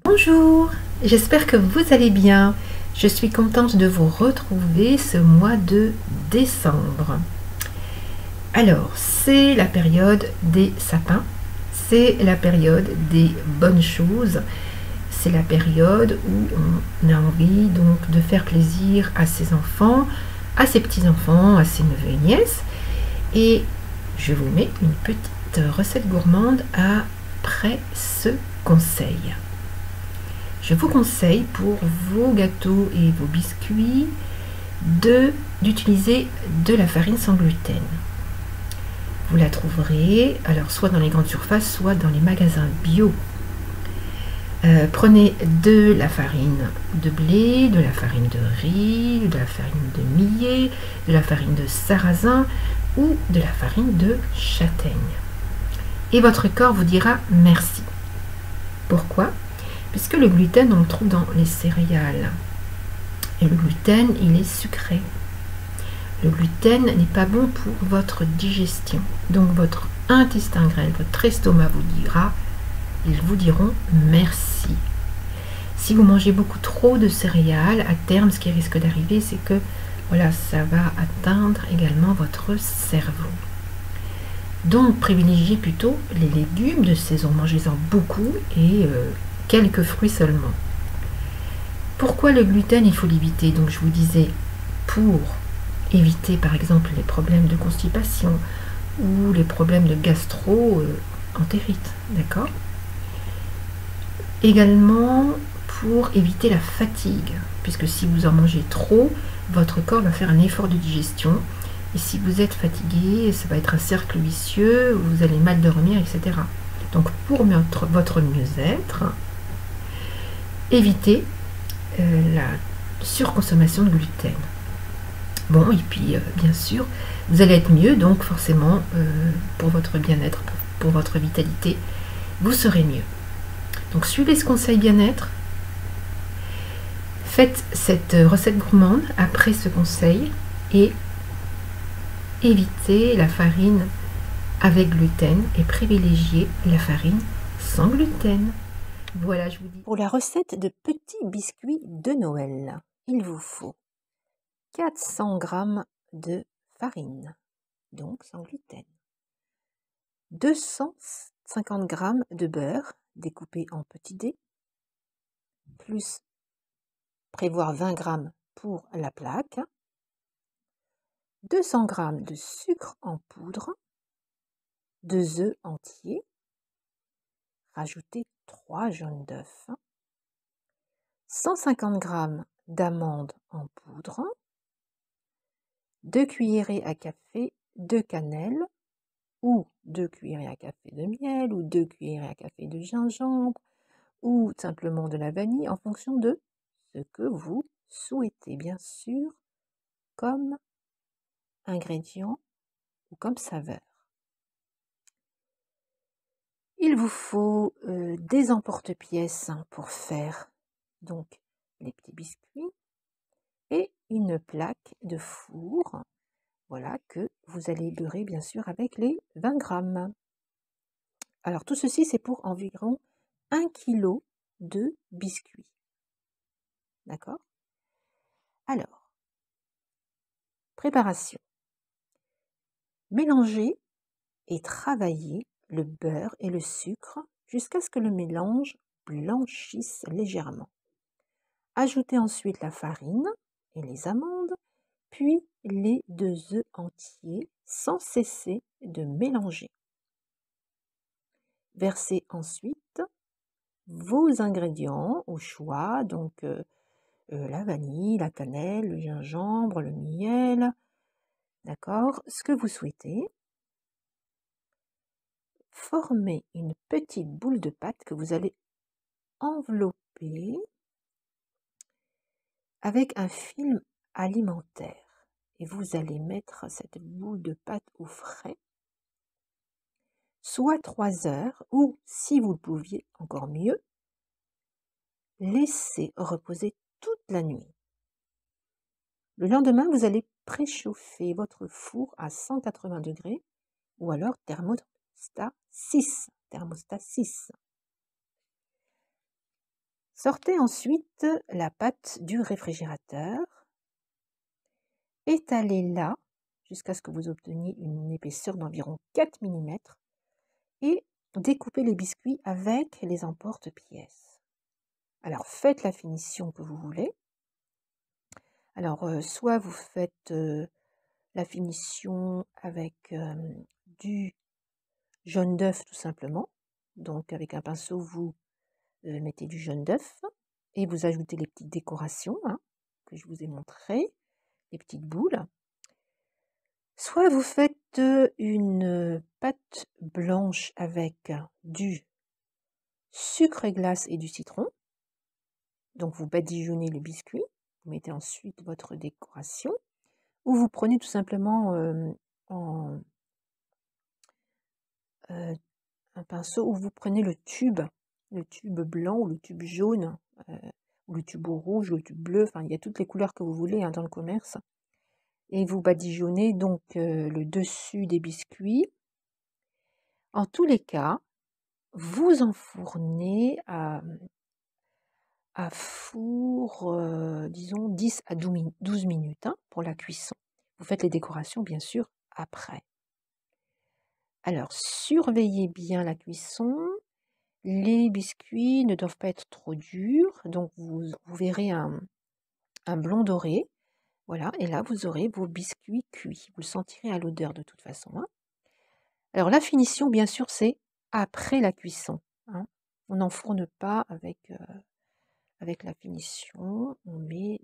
Bonjour, j'espère que vous allez bien. Je suis contente de vous retrouver ce mois de décembre. Alors, c'est la période des sapins, c'est la période des bonnes choses, c'est la période où on a envie donc de faire plaisir à ses enfants, à ses petits-enfants, à ses neveux et nièces. Et je vous mets une petite recette gourmande après ce conseil. Je vous conseille pour vos gâteaux et vos biscuits d'utiliser de la farine sans gluten. Vous la trouverez alors soit dans les grandes surfaces, soit dans les magasins bio. Prenez de la farine de blé, de la farine de riz, de la farine de millet, de la farine de sarrasin ou de la farine de châtaigne. Et votre corps vous dira merci. Pourquoi ? Puisque le gluten, on le trouve dans les céréales. Et le gluten, il est sucré. Le gluten n'est pas bon pour votre digestion. Donc votre intestin grêle, votre estomac ils vous diront merci. Si vous mangez beaucoup trop de céréales, à terme, ce qui risque d'arriver, c'est que voilà, ça va atteindre également votre cerveau. Donc privilégiez plutôt les légumes de saison. Mangez-en beaucoup et quelques fruits seulement. Pourquoi le gluten, il faut l'éviter? Donc je vous disais, pour éviter par exemple les problèmes de constipation ou les problèmes de gastro-entérite, d'accord? Également pour éviter la fatigue, puisque si vous en mangez trop, votre corps va faire un effort de digestion. Et si vous êtes fatigué, ça va être un cercle vicieux, vous allez mal dormir, etc. Donc pour votre mieux-être, évitez la surconsommation de gluten. Bon, et puis bien sûr, vous allez être mieux, donc forcément, pour votre bien-être, pour votre vitalité, vous serez mieux. Donc suivez ce conseil bien-être, faites cette recette gourmande après ce conseil et évitez la farine avec gluten et privilégiez la farine sans gluten. Voilà, je vous dis. Pour la recette de petits biscuits de Noël, il vous faut 400 g de farine, donc sans gluten, 250 g de beurre découpé en petits dés, plus prévoir 20 g pour la plaque, 200 g de sucre en poudre, 2 œufs entiers, rajoutez 3 jaunes d'œufs, 150 g d'amandes en poudre, 2 cuillerées à café de cannelle ou 2 cuillerées à café de miel ou 2 cuillerées à café de gingembre ou simplement de la vanille en fonction de ce que vous souhaitez, bien sûr, comme ingrédient ou comme saveur. Il vous faut des emporte-pièces pour faire donc les petits biscuits et une plaque de four, voilà, que vous allez beurrer bien sûr avec les 20 grammes. Alors tout ceci c'est pour environ 1 kg de biscuits. D'accord? Alors, préparation. Mélangez et travaillez le beurre et le sucre jusqu'à ce que le mélange blanchisse légèrement. Ajoutez ensuite la farine et les amandes, puis les 2 œufs entiers sans cesser de mélanger. Versez ensuite vos ingrédients au choix, donc la vanille, la cannelle, le gingembre, le miel, d'accord, ce que vous souhaitez. Formez une petite boule de pâte que vous allez envelopper avec un film alimentaire. Et vous allez mettre cette boule de pâte au frais, soit 3 heures, ou si vous le pouviez, encore mieux, laissez reposer toute la nuit. Le lendemain, vous allez préchauffer votre four à 180 degrés ou alors thermostat 6. Sortez ensuite la pâte du réfrigérateur, étalez-la jusqu'à ce que vous obteniez une épaisseur d'environ 4 mm et découpez les biscuits avec les emporte-pièces. Alors faites la finition que vous voulez. Alors soit vous faites la finition avec du jaune d'œuf tout simplement. Donc avec un pinceau, vous mettez du jaune d'œuf et vous ajoutez les petites décorations que je vous ai montrées, les petites boules. Soit vous faites une pâte blanche avec du sucre glace et du citron. Donc vous badigeonnez le biscuit, vous mettez ensuite votre décoration, ou vous prenez tout simplement un pinceau, ou vous prenez le tube blanc ou le tube jaune, ou le tube rouge ou le tube bleu, enfin il y a toutes les couleurs que vous voulez dans le commerce. Et vous badigeonnez donc le dessus des biscuits. En tous les cas, vous enfournez à four, disons 10 à 12 minutes pour la cuisson. Vous faites les décorations bien sûr après. Alors surveillez bien la cuisson. Les biscuits ne doivent pas être trop durs, donc vous verrez un blond doré. Voilà, et là vous aurez vos biscuits cuits. Vous le sentirez à l'odeur de toute façon. Alors la finition, bien sûr, c'est après la cuisson. On n'enfourne pas avec la finition. On met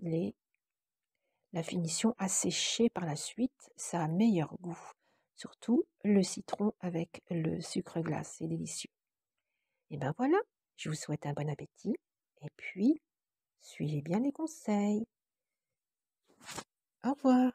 la finition à sécher par la suite. Ça a meilleur goût. Surtout le citron avec le sucre glace. C'est délicieux. Et ben voilà, je vous souhaite un bon appétit. Et puis, suivez bien les conseils. Au revoir.